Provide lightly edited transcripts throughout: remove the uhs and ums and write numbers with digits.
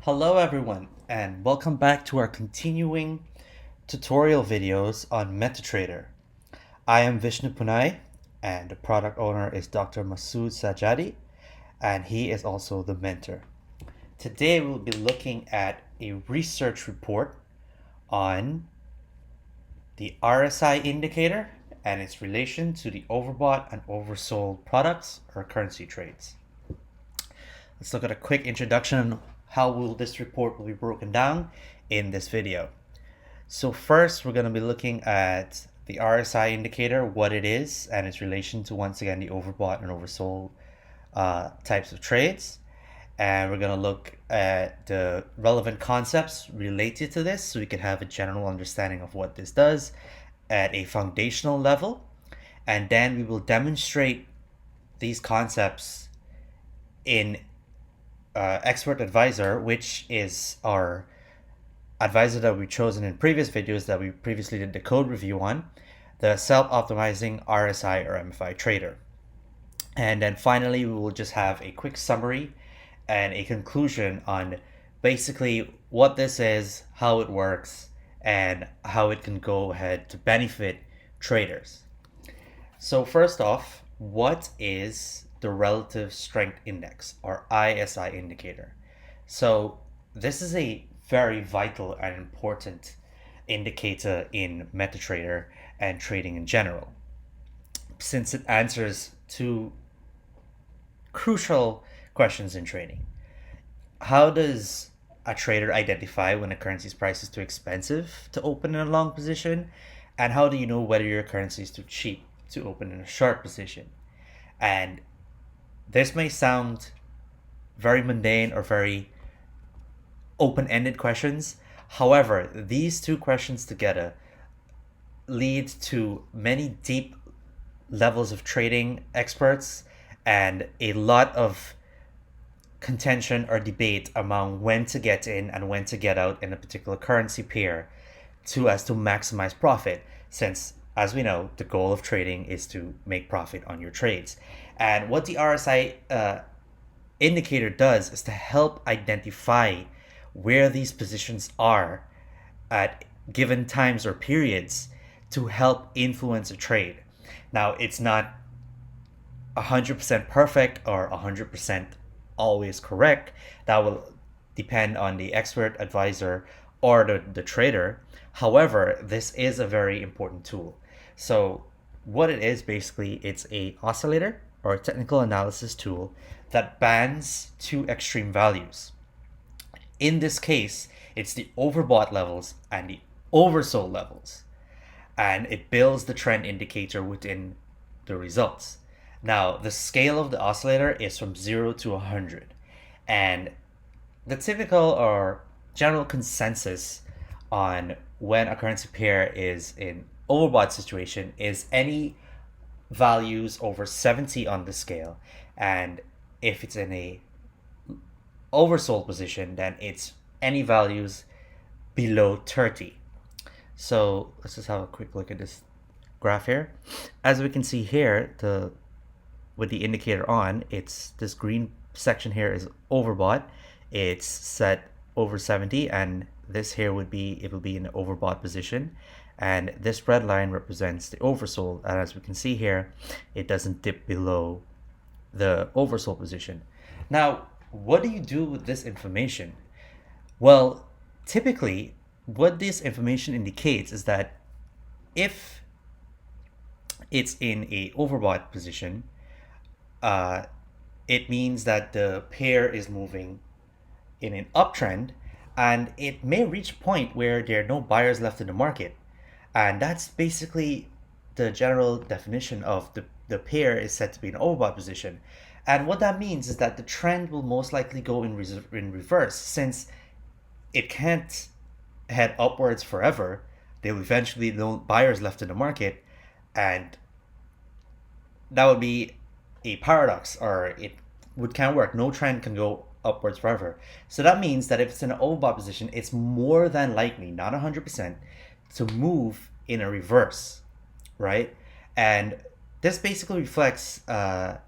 Hello everyone and welcome back to our continuing tutorial videos on MetaTrader. I am Vishnu Poonai and the product owner is Dr. Masood Sajadi and he is also the mentor. Today we'll be looking at a research report on the RSI indicator and its relation to the overbought and oversold products or currency trades. Let's look at a quick introduction on how this report will be broken down in this video. So first, we're going to be looking at the RSI indicator, what it is, and its relation to, once again, the overbought and oversold types of trades. And we're going to look at the relevant concepts related to this so we can have a general understanding of what this does at a foundational level. And then we will demonstrate these concepts in Expert Advisor, which is our advisor that we've chosen in previous videos that we previously did the code review on, the self-optimizing RSI or MFI trader. And then finally, we will just have a quick summary and a conclusion on basically what this is, how it works, and how it can go ahead to benefit traders. So first off, what is the relative strength index or ISI indicator? So this is a very vital and important indicator in MetaTrader and trading in general, since it answers two crucial questions in trading. How does a trader identify when a currency's price is too expensive to open in a long position? And how do you know whether your currency is too cheap to open in a short position? And this may sound very mundane or very open-ended questions. However, these two questions together lead to many deep levels of trading experts and a lot of contention or debate among when to get in and when to get out in a particular currency pair as to maximize profit, since as we know, the goal of trading is to make profit on your trades. And what the RSI indicator does is to help identify where these positions are at given times or periods to help influence a trade. Now, it's not 100% perfect or 100% always correct. That will depend on the expert advisor or the trader. However, this is a very important tool. So what it is, basically, it's a oscillator or a technical analysis tool that bands two extreme values. In this case, it's the overbought levels and the oversold levels. And it builds the trend indicator within the results. Now, the scale of the oscillator is from 0 to 100. And the typical or general consensus on when a currency pair is in overbought situation is any values over 70 on the scale, and if it's in a oversold position, then it's any values below 30. So let's just have a quick look at this graph here. As we can see here, with the indicator on, it's this green section here is overbought. It's set over 70, and this here would be, it will be in an overbought position, and this red line represents the oversold. And as we can see here, it doesn't dip below the oversold position. Now, what do you do with this information? Well, typically what this information indicates is that if it's in a overbought position, it means that the pair is moving in an uptrend, and it may reach a point where there are no buyers left in the market. And that's basically the general definition of the pair is said to be an overbought position. And what that means is that the trend will most likely go in reverse, since it can't head upwards forever. There will eventually be no buyers left in the market, and that would be a paradox, or it can't work. No trend can go upwards forever. So that means that if it's in an overbought position, it's more than likely, not 100%, to move in a reverse, right? And this basically reflects the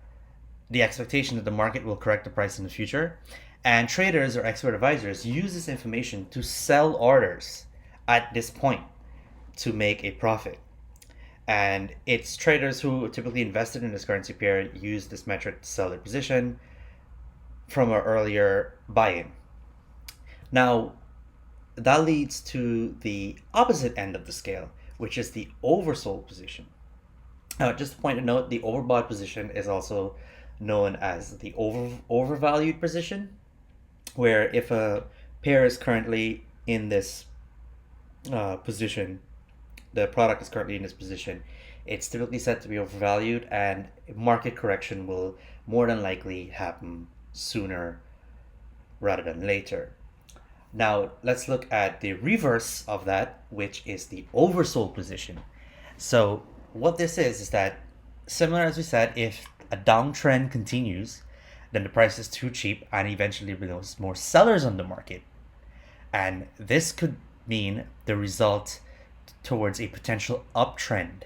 expectation that the market will correct the price in the future. And traders or expert advisors use this information to sell orders at this point to make a profit. And it's traders who typically invested in this currency pair use this metric to sell their position from an earlier buy-in. Now, that leads to the opposite end of the scale, which is the oversold position. Just a point of note, the overbought position is also known as the overvalued position, where if a pair is currently in this position, the product is currently in this position, it's typically said to be overvalued, and market correction will more than likely happen sooner rather than later. Now, let's look at the reverse of that, which is the oversold position. So, what this is that, similar as we said, if a downtrend continues, then the price is too cheap and eventually brings more sellers on the market. And this could mean the result towards a potential uptrend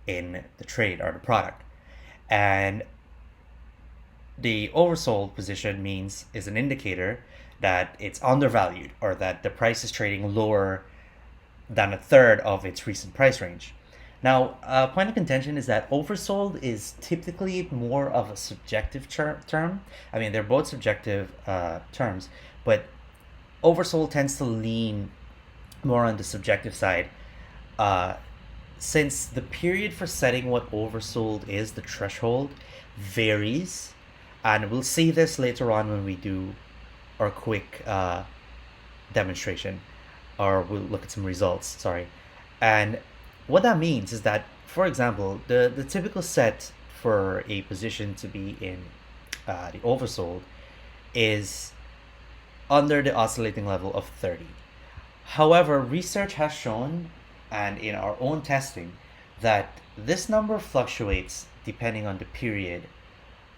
in the trade or the product. And the oversold position is an indicator that it's undervalued or that the price is trading lower than a third of its recent price range. Now, a point of contention is that oversold is typically more of a subjective term. I mean, they're both subjective terms, but oversold tends to lean more on the subjective side, since the period for setting what oversold is, the threshold, varies. And we'll see this later on when we do our quick demonstration, or we'll look at some results, sorry. And what that means is that, for example, the typical set for a position to be in the oversold is under the oscillating level of 30. However, research has shown, and in our own testing, that this number fluctuates depending on the period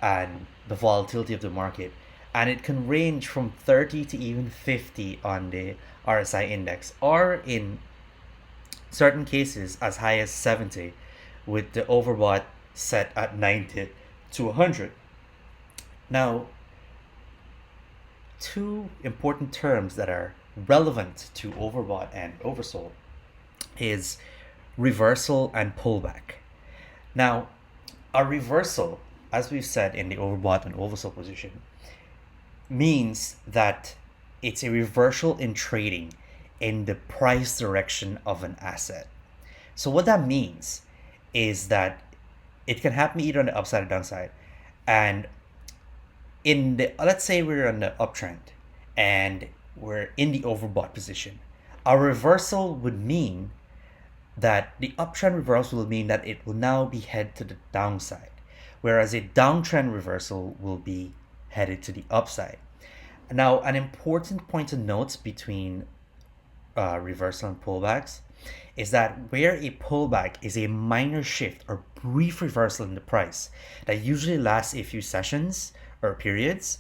and the volatility of the market, and it can range from 30 to even 50 on the RSI index, or in certain cases as high as 70, with the overbought set at 90 to 100. Now, two important terms that are relevant to overbought and oversold is reversal and pullback. Now, a reversal, as we've said in the overbought and oversold position, means that it's a reversal in trading in the price direction of an asset. So what that means is that it can happen either on the upside or downside. And let's say we're on the uptrend and we're in the overbought position. A reversal would mean that the uptrend reversal will mean that it will now be headed to the downside, whereas a downtrend reversal will be headed to the upside. Now, an important point to note between reversal and pullbacks is that where a pullback is a minor shift or brief reversal in the price that usually lasts a few sessions or periods,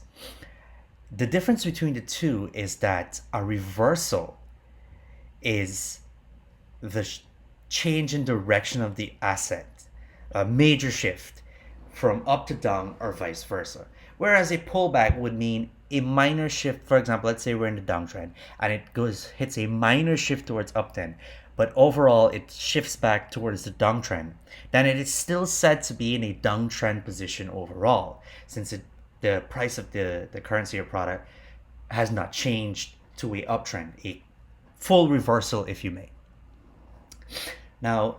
the difference between the two is that a reversal is the change in direction of the asset, a major shift from up to down or vice versa. Whereas a pullback would mean a minor shift. For example, let's say we're in the downtrend and it hits a minor shift towards uptrend, but overall it shifts back towards the downtrend. Then it is still said to be in a downtrend position overall, since the price of the currency or product has not changed to a uptrend, a full reversal, if you may. Now,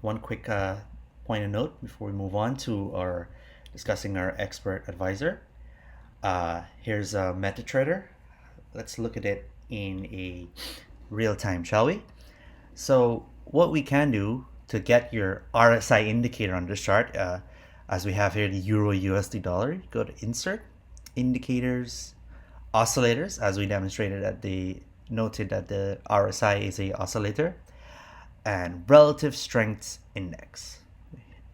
one quick point of note before we move on to discussing our expert advisor. Here's a MetaTrader. Let's look at it in a real time, shall we? So what we can do to get your RSI indicator on this chart, as we have here the Euro USD dollar, you go to Insert, Indicators, Oscillators, as we noted that the RSI is a oscillator, and Relative Strength Index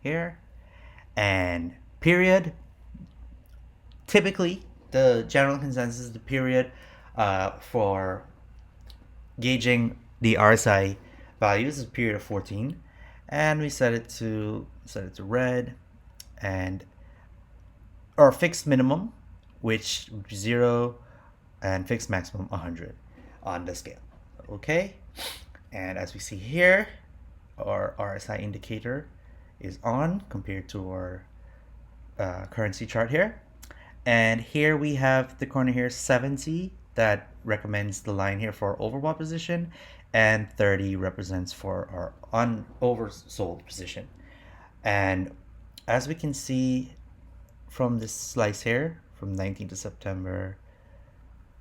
here, and period. Typically, the general consensus, the period for gauging the RSI values is a period of 14, and we set it to red, and our fixed minimum which 0 and fixed maximum 100 on the scale. Okay, and as we see here, our RSI indicator is on compared to our currency chart here. And here we have the corner here 70 that recommends the line here for our overbought position, and 30 represents for our oversold position. And as we can see from this slice here, from 19th of September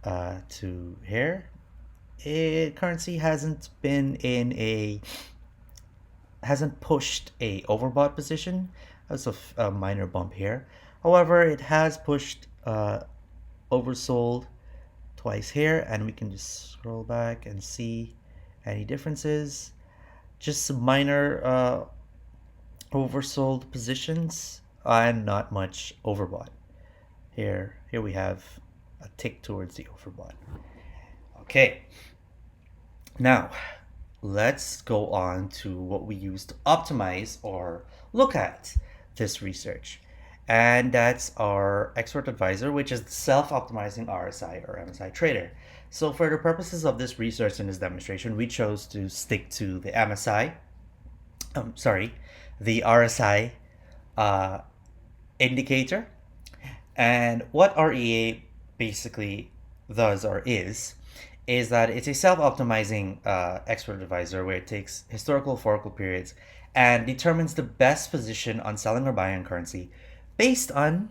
to here, currency hasn't pushed a overbought position. That's a minor bump here. However, it has pushed oversold twice here, and we can just scroll back and see any differences. Just minor oversold positions and not much overbought. Here we have a tick towards the overbought. Okay, now let's go on to what we use to optimize or look at this research. And that's our expert advisor, which is the self-optimizing RSI or MSI trader. So for the purposes of this research and this demonstration, we chose to stick to the the RSI indicator. And what REA basically does or is that it's a self-optimizing expert advisor where it takes historical periods and determines the best position on selling or buying currency based on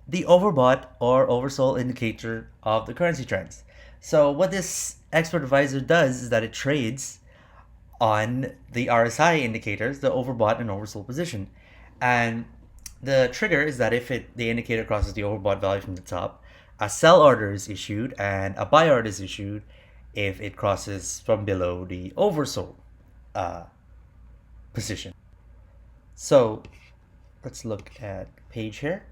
the overbought or oversold indicator of the currency trends. So what this expert advisor does is that it trades on the RSI indicators, the overbought and oversold position. And the trigger is that if the indicator crosses the overbought value from the top, a sell order is issued and a buy order is issued if it crosses from below the oversold position. So let's look at page here.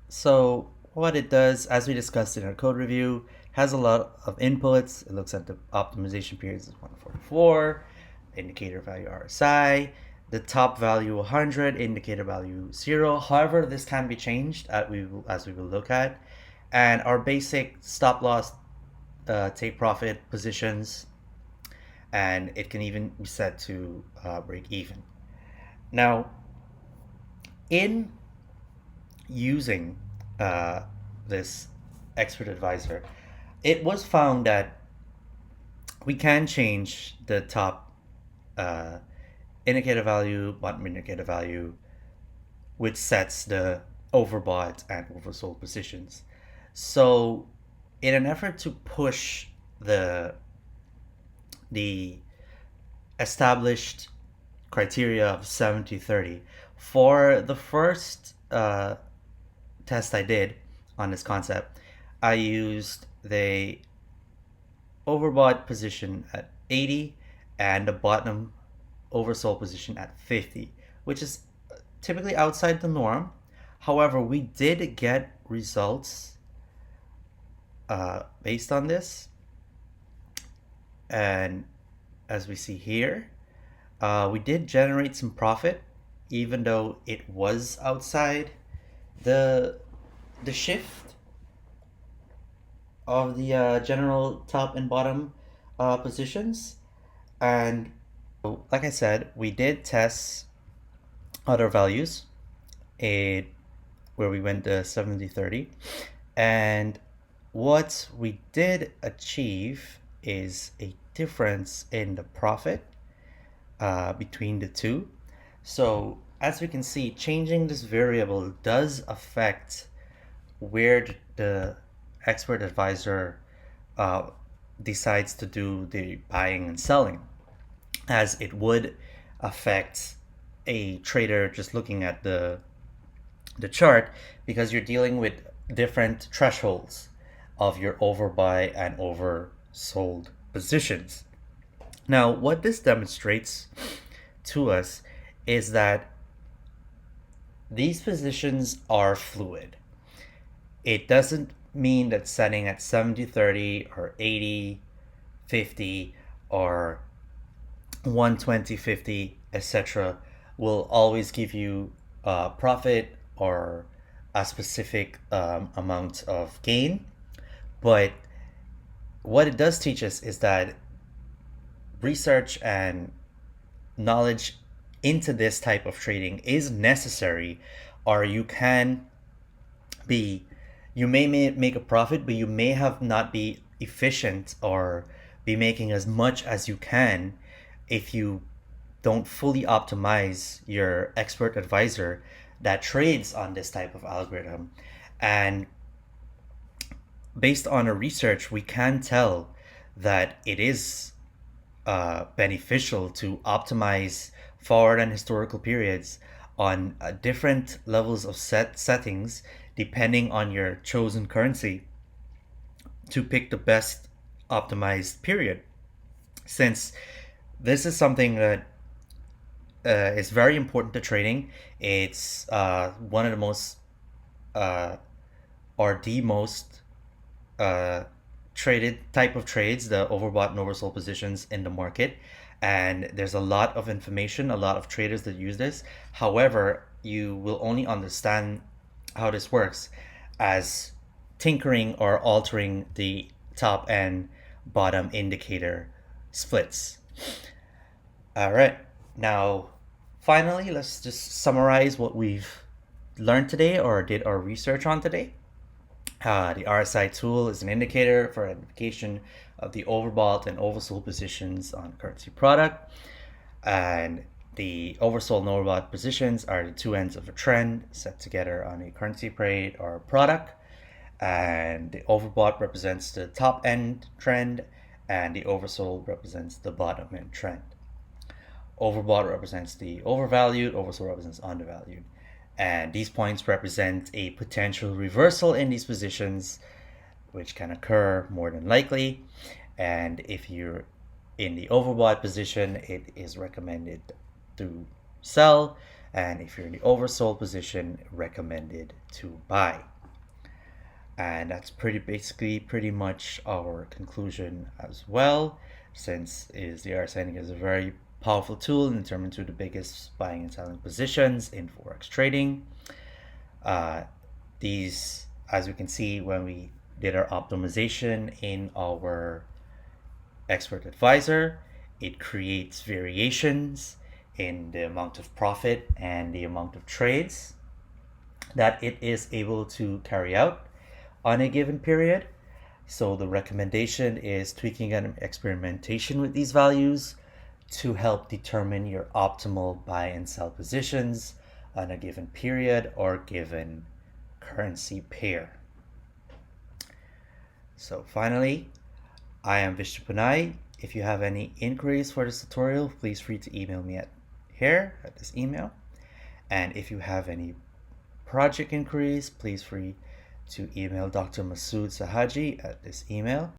So what it does, as we discussed in our code review, has a lot of inputs. It looks at the optimization periods as 144, indicator value RSI, the top value 100, indicator value 0. However, this can be changed as we will look at. And our basic stop loss, take profit positions, and it can even be set to break even. Now, in using this expert advisor, it was found that we can change the top indicator value, bottom indicator value, which sets the overbought and oversold positions. So in an effort to push the established criteria of 70-30, for the first test I did on this concept, I used the overbought position at 80 and the bottom oversold position at 50, which is typically outside the norm. However, we did get results based on this, and as we see here, we did generate some profit even though it was outside the shift of the general top and bottom positions. And like I said, we did test other values where we went to 70-30, and what we did achieve is a difference in the profit between the two. So as we can see, changing this variable does affect where the expert advisor decides to do the buying and selling, as it would affect a trader just looking at the chart, because you're dealing with different thresholds of your overbuy and oversold positions. Now, what this demonstrates to us is that these positions are fluid. It doesn't mean that setting at 70-30 or 80-50 or 120-50, etc. will always give you profit or a specific amount of gain. But what it does teach us is that research and knowledge into this type of trading is necessary, or you can be, you may make a profit, but you may have not be efficient or be making as much as you can if you don't fully optimize your expert advisor that trades on this type of algorithm. And based on our research, we can tell that it is beneficial to optimize forward and historical periods on different levels of settings depending on your chosen currency to pick the best optimized period. Since this is something that is very important to trading, it's one of the most or the most traded type of trades, the overbought and oversold positions in the market. And there's a lot of information, a lot of traders that use this. However, you will only understand how this works as tinkering or altering the top and bottom indicator splits. All right. Now, finally, let's just summarize what we've learned today or did our research on today. The RSI tool is an indicator for identification of the overbought and oversold positions on a currency product. And the oversold and overbought positions are the two ends of a trend set together on a currency pair or product. And the overbought represents the top end trend, and the oversold represents the bottom end trend. Overbought represents the overvalued, oversold represents undervalued. And these points represent a potential reversal in these positions, which can occur more than likely. And if you're in the overbought position, it is recommended to sell. And if you're in the oversold position, recommended to buy. And that's pretty much our conclusion as well, since the RSI is a very powerful tool and determined to the biggest buying and selling positions in forex trading. These, as we can see when we did our optimization in our expert advisor, it creates variations in the amount of profit and the amount of trades that it is able to carry out on a given period. So the recommendation is tweaking and experimentation with these values to help determine your optimal buy and sell positions on a given period or given currency pair. So finally, I am Vishnu Poonai. If you have any inquiries for this tutorial, please free to email me at this email. And if you have any project inquiries, please free to email Dr. Masood Sahaji at this email.